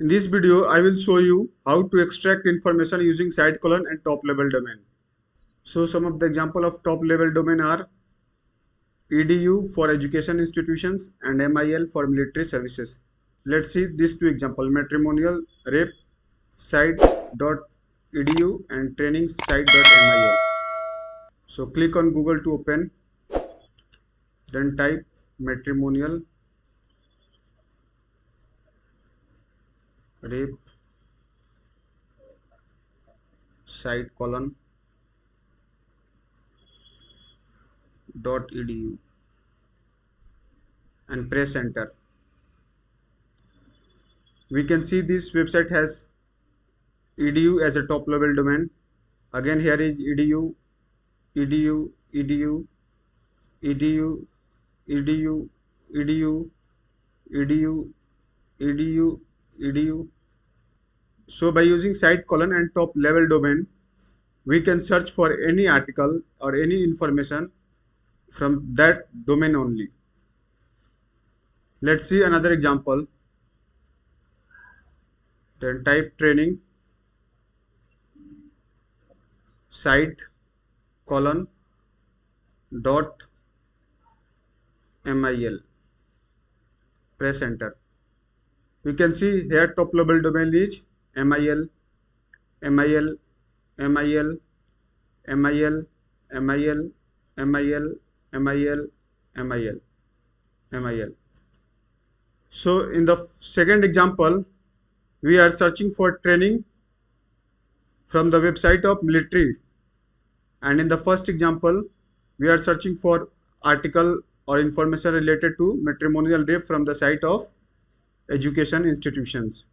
In this video, I will show you how to extract information using site colon and top level domain. So some of the example of top level domain are edu for education institutions and mil for military services. Let's see these two examples: matrimonial rep site.edu and training site.mil. So click on Google to open, then type matrimonial rep site colon .edu and press enter. We can see this website has edu as a top level domain. Again here is edu, edu, edu, edu, edu, edu, edu, edu, edu. So by using site colon and top level domain, we can search for any article or any information from that domain only. Let's see another example. Then type training site colon dot mil. Press enter. You can see here top level domain is mil, mil, mil, mil, mil, mil, mil, mil, mil. So in the second example, we are searching for training from the website of military, and in the first example, we are searching for article or information related to matrimonial rape from the site of education institutions.